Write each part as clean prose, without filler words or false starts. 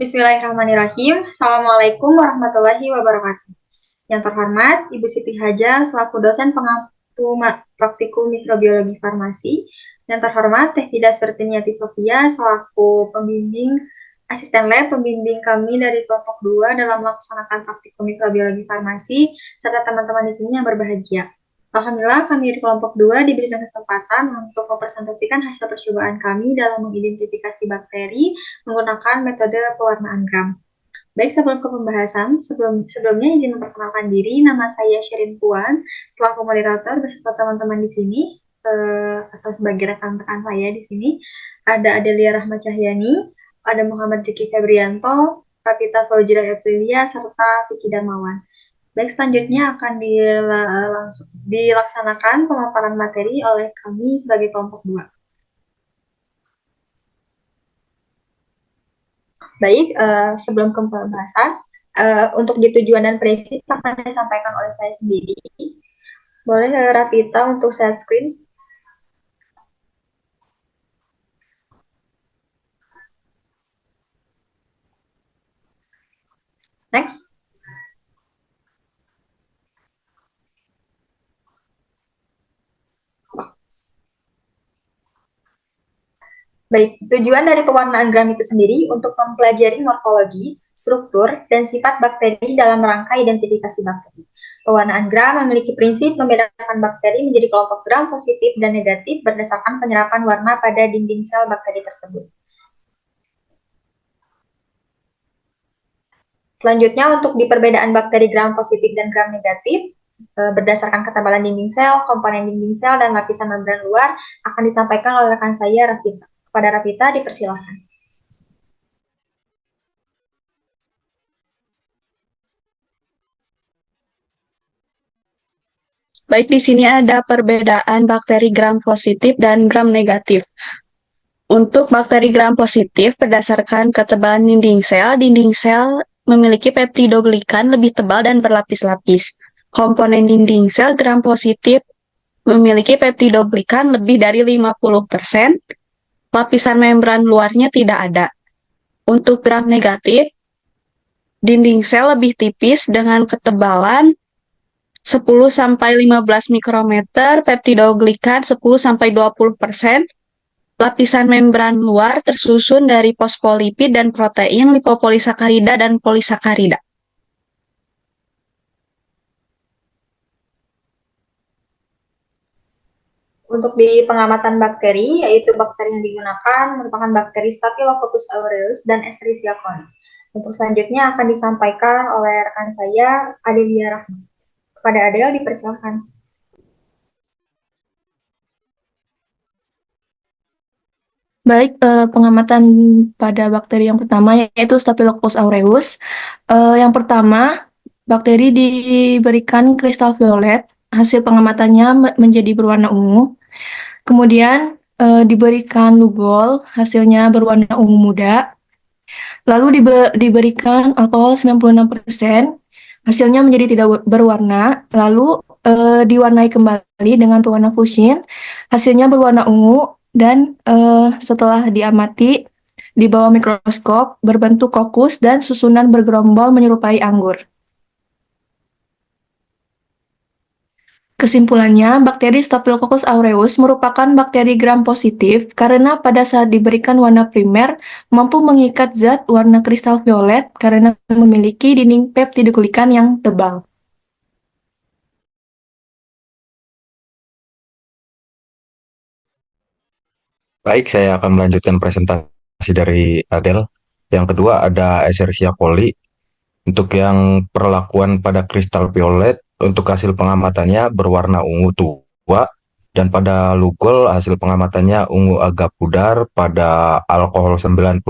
Bismillahirrahmanirrahim. Assalamualaikum warahmatullahi wabarakatuh. Yang terhormat, Ibu Siti Haja selaku dosen pengampu praktikum mikrobiologi farmasi. Yang terhormat, Teh Fida Spertiniati Sofia selaku pembimbing asisten lab pembimbing kami dari kelompok 2 dalam melaksanakan praktikum mikrobiologi farmasi serta teman-teman di sini yang berbahagia. Alhamdulillah kami di kelompok 2 diberikan kesempatan untuk mempresentasikan hasil percobaan kami dalam mengidentifikasi bakteri menggunakan metode pewarnaan gram. Baik, sebelum ke pembahasan, sebelumnya izin memperkenalkan diri, nama saya Sherin Puan, selaku moderator beserta teman-teman di sini, atau sebagai rekan-rekan saya di sini, ada Adelia Rahma Cahyani, ada Muhammad Riki Febrianto, Kapita Faujira Eprilia, serta Vicky Darmawan. Baik, selanjutnya akan dilaksanakan pemaparan materi oleh kami sebagai kelompok 2. Baik, sebelum ke pembahasan, untuk di tujuan dan prinsip akan disampaikan oleh saya sendiri. Boleh Rafita untuk share screen? Next. Baik, tujuan dari pewarnaan gram itu sendiri untuk mempelajari morfologi, struktur, dan sifat bakteri dalam rangka identifikasi bakteri. Pewarnaan gram memiliki prinsip membedakan bakteri menjadi kelompok gram positif dan negatif berdasarkan penyerapan warna pada dinding sel bakteri tersebut. Selanjutnya, untuk di perbedaan bakteri gram positif dan gram negatif, berdasarkan ketebalan dinding sel, komponen dinding sel, dan lapisan membran luar akan disampaikan oleh rekan saya, Rafita. Kepada Rafita, dipersilahkan. Baik, di sini ada perbedaan bakteri gram positif dan gram negatif. Untuk bakteri gram positif, berdasarkan ketebalan dinding sel memiliki peptidoglikan lebih tebal dan berlapis-lapis. Komponen dinding sel gram positif memiliki peptidoglikan lebih dari 50%, lapisan membran luarnya tidak ada. Untuk gram negatif, dinding sel lebih tipis dengan ketebalan 10-15 mikrometer, peptidoglikan 10-20%, lapisan membran luar tersusun dari fosfolipid dan protein lipopolisakarida dan polisakarida. Untuk di pengamatan bakteri, yaitu bakteri yang digunakan merupakan bakteri Staphylococcus aureus dan Escherichia coli. Untuk selanjutnya akan disampaikan oleh rekan saya, Adelia Rahma. Kepada Adel, dipersilakan. Baik, pengamatan pada bakteri yang pertama yaitu Staphylococcus aureus. Yang pertama, bakteri diberikan kristal violet, hasil pengamatannya menjadi berwarna ungu. Kemudian diberikan Lugol, hasilnya berwarna ungu muda. Lalu diberikan alkohol 96%, hasilnya menjadi tidak berwarna. Lalu diwarnai kembali dengan pewarna Fuchsin, hasilnya berwarna ungu. Dan setelah diamati di bawah mikroskop berbentuk kokus dan susunan bergerombol menyerupai anggur. Kesimpulannya, bakteri Staphylococcus aureus merupakan bakteri gram positif karena pada saat diberikan warna primer mampu mengikat zat warna kristal violet karena memiliki dinding peptidoglikan yang tebal. Baik, saya akan melanjutkan presentasi dari Adel. Yang kedua ada Escherichia coli. Untuk yang perlakuan pada kristal violet, untuk hasil pengamatannya berwarna ungu tua, dan pada Lugol hasil pengamatannya ungu agak pudar, pada alkohol 96%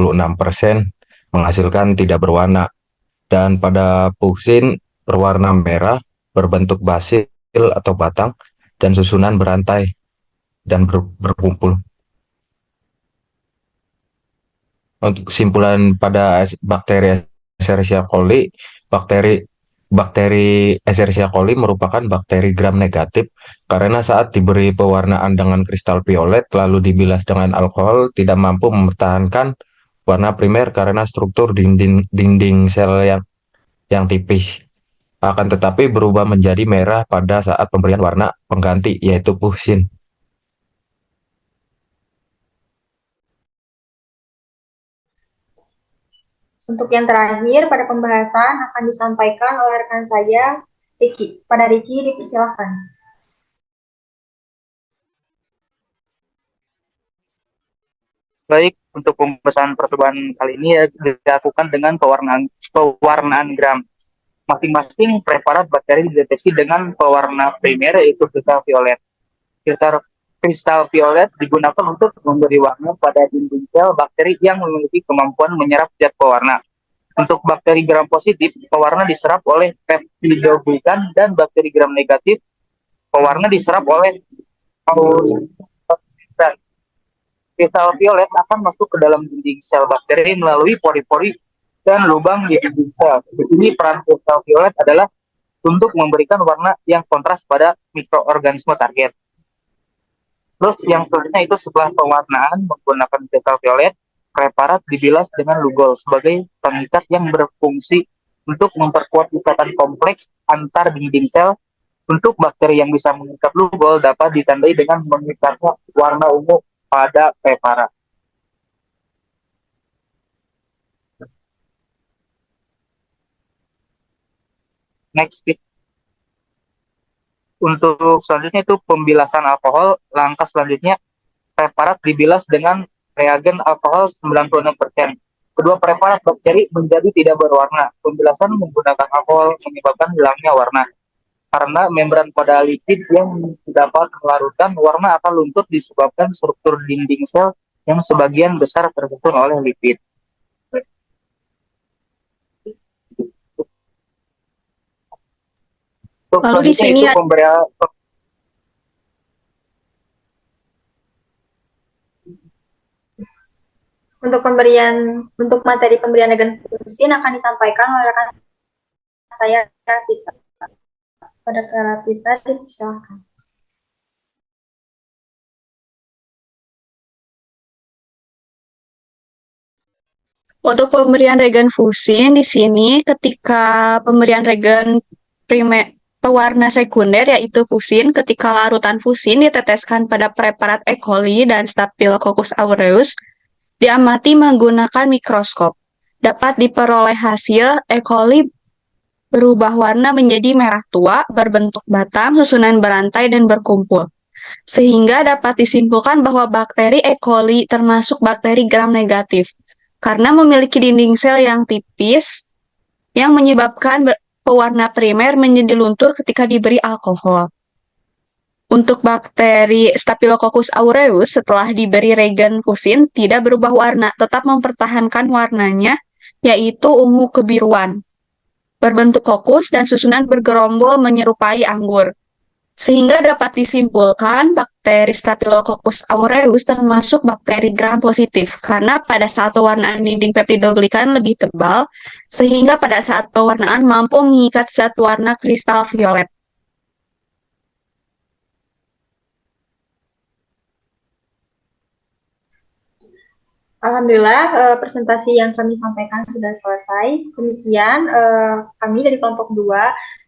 menghasilkan tidak berwarna, dan pada Fuchsin berwarna merah, berbentuk basil atau batang, dan susunan berantai dan berkumpul. Untuk kesimpulan pada bakteri Escherichia coli, bakteri bakteri Escherichia coli merupakan bakteri gram negatif karena saat diberi pewarnaan dengan kristal violet lalu dibilas dengan alkohol tidak mampu mempertahankan Warna primer karena struktur dinding sel yang tipis. Akan tetapi berubah menjadi merah pada saat pemberian warna pengganti, yaitu fusin. Untuk yang terakhir, pada pembahasan akan disampaikan oleh rekan saya, Riki. Pada Riki, dipersilahkan. Baik, untuk pembahasan percobaan kali ini ya, dilakukan dengan pewarnaan gram. Masing-masing preparat bakteri dideteksi dengan pewarna primer yaitu kristal violet. Kristal violet digunakan untuk memberi warna pada dinding sel bakteri yang memiliki kemampuan menyerap zat pewarna. Untuk bakteri gram positif, pewarna diserap oleh peptidoglikan, dan bakteri gram negatif, pewarna diserap oleh aureus. Kristal violet akan masuk ke dalam dinding sel bakteri melalui pori-pori dan lubang di dinding sel. Di sini peran kristal violet adalah untuk memberikan warna yang kontras pada mikroorganisme target. Terus yang selanjutnya itu setelah pewarnaan menggunakan kristal violet, preparat dibilas dengan lugol sebagai pengikat yang berfungsi untuk memperkuat ikatan kompleks antar dinding sel. Untuk bakteri yang bisa mengikat lugol dapat ditandai dengan mengikatnya warna ungu pada preparat. Next, untuk selanjutnya itu pembilasan alkohol. Langkah selanjutnya, preparat dibilas dengan reagen alkohol 96%. Kedua preparat bakteri menjadi tidak berwarna. Pembilasan menggunakan alkohol menyebabkan hilangnya warna. Karena membran pada lipid yang dapat melarutkan, warna akan luntur disebabkan struktur dinding sel yang sebagian besar tersusun oleh lipid. Lalu di sini untuk materi pemberian reagen fusin akan disampaikan oleh rekan saya, Pita. Pada Pita, dipersilakan. untuk pemberian reagen fusin di sini ketika pemberian reagen primer pewarna sekunder yaitu fusin, ketika larutan fusin diteteskan pada preparat E. coli dan Staphylococcus aureus, diamati menggunakan mikroskop. Dapat diperoleh hasil E. coli berubah warna menjadi merah tua, berbentuk batang, susunan berantai, dan berkumpul. Sehingga dapat disimpulkan bahwa bakteri E. coli termasuk bakteri gram negatif, karena memiliki dinding sel yang tipis yang menyebabkan pewarna primer menjadi luntur ketika diberi alkohol. Untuk bakteri Staphylococcus aureus setelah diberi reagen fusin tidak berubah warna, tetap mempertahankan warnanya yaitu ungu kebiruan, berbentuk kokus dan susunan bergerombol menyerupai anggur. Sehingga dapat disimpulkan bakteri Staphylococcus aureus termasuk bakteri gram positif karena pada saat pewarnaan dinding peptidoglikan lebih tebal, sehingga pada saat pewarnaan mampu mengikat zat warna kristal violet. Alhamdulillah, presentasi yang kami sampaikan sudah selesai. Demikian, kami dari kelompok 2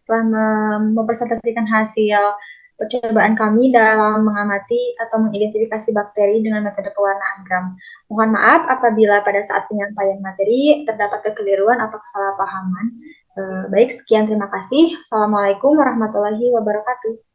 telah mempresentasikan hasil percobaan kami dalam mengamati atau mengidentifikasi bakteri dengan metode pewarnaan gram. Mohon maaf apabila pada saat penyampaian materi terdapat kekeliruan atau kesalahpahaman. Baik, sekian, terima kasih. Assalamualaikum warahmatullahi wabarakatuh.